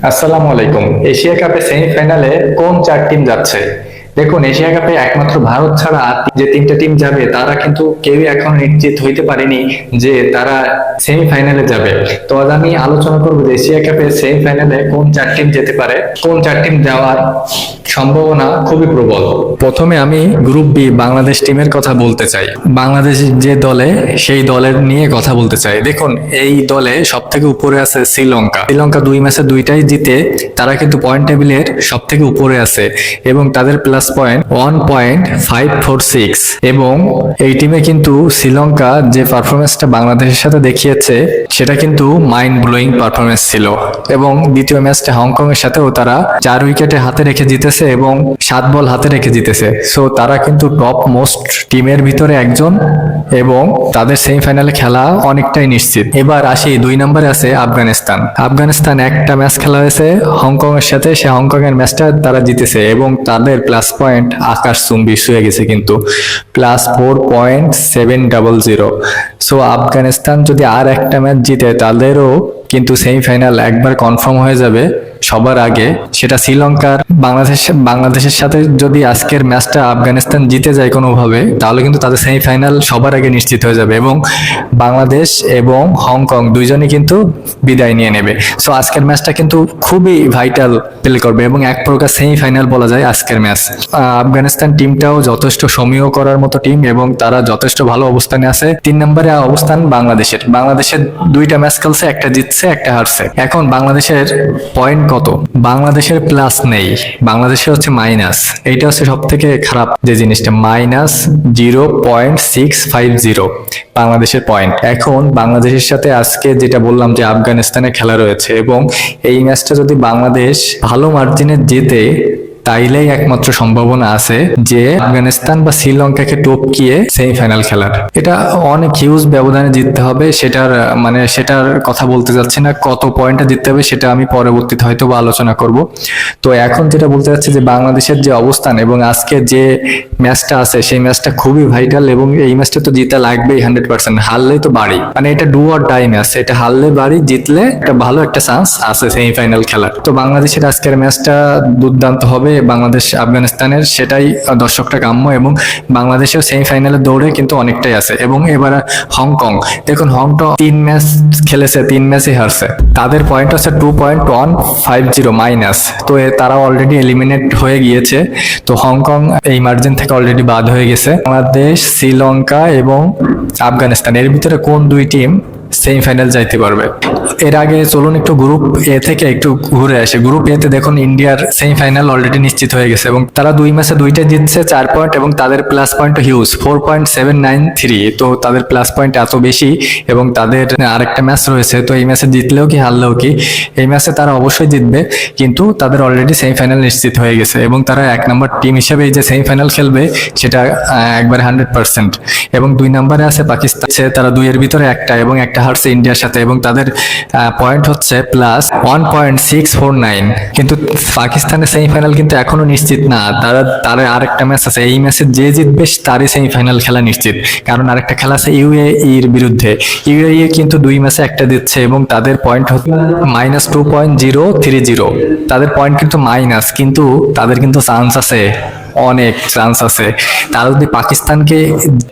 আসসালামু আলাইকুম। এশিয়া কাপে সেমিফাইনালে কোন চার টিম যাচ্ছে? দেখুন, এশিয়া কাপে একমাত্র ভারত ছাড়া আর যে তিনটা টিম যাবে তারা কিন্তু কেউই এখন নিশ্চিত হইতে পারেনি যে তারা সেমিফাইনালে যাবে। তো আজ আমি আলোচনা করবো যে এশিয়া কাপে সেমিফাইনালে কোন চার টিম যেতে পারে, কোন চার টিম যাওয়ার সম্ভাবনা খুবই প্রবল। প্রথমে আমি গ্রুপ বি বাংলাদেশ টিমের কথা বলতে চাই। বাংলাদেশ যে দলে, সেই দলের নিয়ে কথা বলতে চাই। দেখুন, এই দলে সব থেকে উপরে আছে শ্রীলঙ্কা। শ্রীলঙ্কা 2 ম্যাচে 2টাই জিতে তারা কিন্তু পয়েন্ট টেবিলের সব থেকে উপরে আছে এবং তাদের প্লাস পয়েন্ট 1.546। এবং এই টিমে কিন্তু শ্রীলঙ্কা যে পারফরমেন্সটা বাংলাদেশের সাথে দেখিয়েছে সেটা কিন্তু মাইন্ড ব্লোয়িং পারফরমেন্স ছিল। এবং দ্বিতীয় ম্যাচটা হংকং এর সাথেও তারা 4 উইকেটে হাতে রেখে জিতেছে এবং 7 বল হাতে রেখে জিতেছে। সো তারা কিন্তু টপ মোস্ট টিমের ভিতরে একজন এবং তাদের সেমিফাইনালে খেলা অনেকটাই নিশ্চিত। এবার আসি 2 নম্বরে আছে আফগানিস্তান। আফগানিস্তান একটা ম্যাচ খেলা হয়েছে হংকং এর সাথে, সে হংকং এর ম্যাচটা তারা জিতেছে এবং তাদের প্লাস পয়েন্ট আকাশ চুম্বি ছুঁয়ে গেছে, কিন্তু +4.700। সো আফগানিস্তান যদি আর একটা ম্যাচ জিতে তাদেরও কিন্তু সেমিফাইনাল একবার কনফার্ম হয়ে যাবে সবার আগে। সেটা শ্রীলঙ্কার বাংলাদেশের সাথে যদি আজকের ম্যাচটা আফগানিস্তান জিতে যায় কোনোভাবে, তাহলে কিন্তু তাদের সেমিফাইনাল সবার আগে নিশ্চিত হয়ে যাবে এবং বাংলাদেশ এবং হংকং দুইজনই কিন্তু বিদায় নিয়ে নেবে। সো আজকের ম্যাচটা কিন্তু খুবই ভাইটাল প্লে করবে এবং এক প্রকার সেমিফাইনাল বলা যায় আজকের ম্যাচ। আফগানিস্তান টিমটাও যথেষ্ট সমীহ করার মতো টিম এবং তারা যথেষ্ট ভালো অবস্থানে আছে। 3 নম্বরে অবস্থান বাংলাদেশের। 2টা ম্যাচ খেলছে, একটা জিতছে একটা হারছে। এখন বাংলাদেশের পয়েন্ট কত? বাংলাদেশের প্লাস নেই, বাংলাদেশের হচ্ছে মাইনাস। এইটা হচ্ছে সব থেকে খারাপ যে জিনিসটা, -0.650 বাংলাদেশের পয়েন্ট। এখন বাংলাদেশের সাথে আজকে যেটা বললাম যে আফগানিস্তানের খেলা রয়েছে এবং এই ম্যাচটা যদি বাংলাদেশ ভালো মার্জিনে জেতে তাইলেই একমাত্র সম্ভাবনা আছে যে আফগানিস্তান বা শ্রীলঙ্কাকে টপকিয়ে সেমিফাইনাল খেলার। এটা অনেক হিউজ ব্যবধানে জিততে হবে, সেটার কথা বলতে যাচ্ছি না। কত পয়েন্টে জিততে হবে সেটা আমি পরবর্তীতে হয়তো বা আলোচনা করব। তো এখন যেটা বলতে যাচ্ছি যে বাংলাদেশের যে অবস্থান এবং আজকে যে ম্যাচটা আছে সেই ম্যাচটা খুবই ভাইটাল এবং এই ম্যাচটা তো জিতে লাগবেই 100%। হারলেই তো বাড়ি, এটা ডু অর ডাই ম্যাচ। এটা হারলে বাড়ি, জিতলে একটা ভালো একটা চান্স আছে সেমিফাইনাল খেলার। তো বাংলাদেশের আজকের ম্যাচটা দুর্দান্ত হবে বাংলাদেশ আফগানিস্তানের, সেটাই দর্শকরা কাম্য এবং বাংলাদেশের সেমিফাইনালে দৌড়ে কিন্তু অনেকটাই আছে। এবং এবার হংকং, দেখুন হংকং 3 ম্যাচ খেলেছে, 3 ম্যাচই হারছে। তাদের পয়েন্ট হচ্ছে 2.150 মাইনাস। তো তারা অলরেডি এলিমিনেট হয়ে গিয়েছে। তো হংকং এই মার্জিন থেকে অলরেডি বাদ হয়ে গেছে। বাংলাদেশ, শ্রীলঙ্কা এবং আফগানিস্তান এর ভিতরে কোন 2 টিম সেমিফাইনাল যাইতে পারবে? এর আগে চলুন একটু গ্রুপ এ থেকে একটু ঘুরে আসে। গ্রুপ এ তে দেখুন ইন্ডিয়ার সেমিফাইনাল অলরেডি নিশ্চিত হয়ে গেছে এবং তারা 2 ম্যাচে 2টা জিতছে, 4 পয়েন্ট এবং তাদের প্লাস পয়েন্ট হিউজ 4.793। তো তাদের প্লাস পয়েন্ট এত বেশি এবং তাদের আরেকটা ম্যাচ রয়েছে। তো এই ম্যাচে জিতলেও কি হারলেও কি, এই ম্যাচে তারা অবশ্যই জিতবে, কিন্তু তাদের অলরেডি সেমিফাইনাল নিশ্চিত হয়ে গেছে এবং তারা 1 নম্বর টিম হিসেবে এই যে সেমিফাইনাল খেলবে সেটা একবারে 100%। এবং 2 নম্বরে আছে পাকিস্তান, তারা 2 এর ভিতরে একটা এবং একটা হারছে ইন্ডিয়ার সাথে এবং তাদের পয়েন্ট হচ্ছে +1.649। কিন্তু পাকিস্তানের সেমিফাইনাল কিন্তু এখনো নিশ্চিত না। তারা আরেকটা ম্যাচ আছে, এই ম্যাচে যে জিতবে তারই সেমিফাইনাল খেলা নিশ্চিত, কারণ আরেকটা খেলা আছে ইউএইর বিরুদ্ধে। ইউএই কিন্তু 2 ম্যাচে একটা দিচ্ছে এবং তাদের পয়েন্ট হচ্ছে -2.030। তাদের পয়েন্ট কিন্তু মাইনাস, কিন্তু তাদের কিন্তু চান্স আছে, অনেক চান্স আছে। তারা যদি পাকিস্তানকে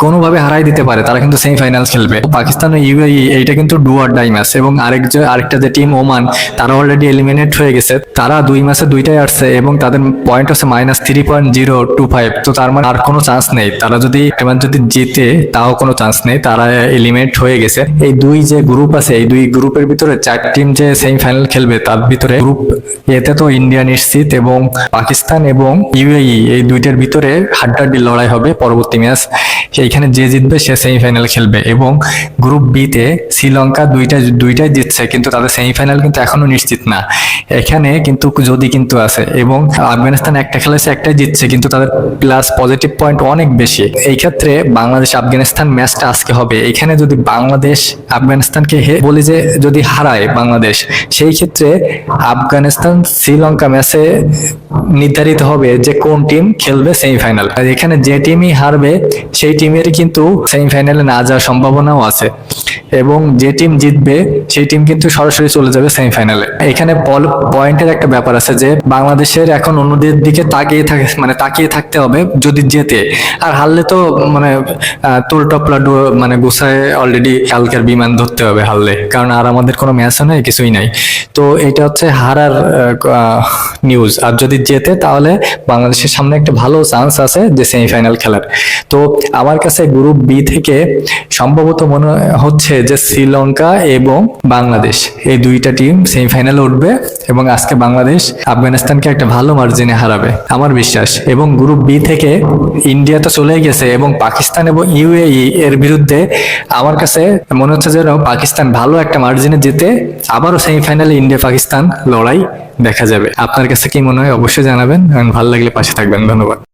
কোনোভাবে হারাই দিতে পারে তারা কিন্তু সেমিফাইনাল খেলবে। পাকিস্তান ও ইউএই এইটা কিন্তু ডু অর ডাই ম্যাচ। এবং আরেকটা যে টিম ওমান, তারা অলরেডি এলিমিনেট হয়ে গেছে। তারা 2 ম্যাচে 2টাই আসছে এবং তাদের পয়েন্ট হচ্ছে -3.025। তো তার মানে আর কোনো চান্স নেই। তারা যদি জিতে তাও কোনো চান্স নেই, তারা এলিমিনেট হয়ে গেছে। এই 2 যে গ্রুপ আছে, এই 2 গ্রুপের ভিতরে 4 টিম যে সেমিফাইনাল খেলবে তার ভিতরে গ্রুপ এতে তো ইন্ডিয়া নিশ্চিত এবং পাকিস্তান এবং ইউএই এই 2টার ভিতরে হাড্ডাহাড্ডি লড়াই হবে পরবর্তী ম্যাচ। সেইখানে যে জিতবে সে সেমিফাইনাল খেলবে। এবং গ্রুপ বি তে শ্রীলঙ্কা 2টাই জিতছে, কিন্তু তাদের সেমিফাইনাল কিন্তু এখনো নিশ্চিত না। এখানে কিন্তু যদি কিন্তু আছে। এবং আফগানিস্তান একটা খেলেছে, একটাই জিতছে, কিন্তু তাদের প্লাস পজিটিভ পয়েন্ট অনেক বেশি। এই ক্ষেত্রে বাংলাদেশ আফগানিস্তান ম্যাচটা আজকে হবে। এখানে যদি বাংলাদেশ আফগানিস্তানকে বলি যে যদি হারায় বাংলাদেশ, সেই ক্ষেত্রে আফগানিস্তান শ্রীলঙ্কা ম্যাচে নির্ধারিত হবে যে কোন টিম খেলবে সেমিফাইনাল। আর এখানে যে টিমই হারবে সেই টিমেরই কিন্তু সেমিফাইনালে না যাওয়ার সম্ভাবনাও আছে, এবং যে টিম জিতবে সেই টিম কিন্তু সরাসরি চলে যাবে সেমিফাইনালে। এখানে পয়েন্টের একটা ব্যাপার আছে যে বাংলাদেশের এখন অন্যদের দিকে তাকিয়ে থাকতে হবে যদি জেতে, আর হারলে তো তোর টপলা গোছায় অলরেডি কালকের বিমান ধরতে হবে হারলে, কারণ আর আমাদের কোনো ম্যাচও নেই, কিছুই নাই। তো এটা হচ্ছে হারার নিউজ। আর যদি জেতে তাহলে বাংলাদেশের সামনে একটা ভালো চান্স আছে যে সেমিফাইনাল খেলার। তো আমার কাছে গ্রুপ বি থেকে সম্ভবত মনে হচ্ছে যে শ্রীলঙ্কা এবং বাংলাদেশ এই দুইটা টিম সেমিফাইনালে উঠবে, এবং আজকে বাংলাদেশ আফগানিস্তানকে একটা ভালো মার্জিনে হারাবে আমার বিশ্বাস। এবং গ্রুপ বি থেকে ইন্ডিয়া তো চলে গেছে, এবং পাকিস্তান এবং ইউএই এর বিরুদ্ধে আমার কাছে মনে হচ্ছে যেন পাকিস্তান ভালো একটা মার্জিনে জিতে আবারও সেমিফাইনালে ইন্ডিয়া পাকিস্তান লড়াই দেখা যাবে। আপনার কাছে কি মনে হয় অবশ্যই জানাবেন, ভালো লাগলে পাশে থাকবেন। ধন্যবাদ।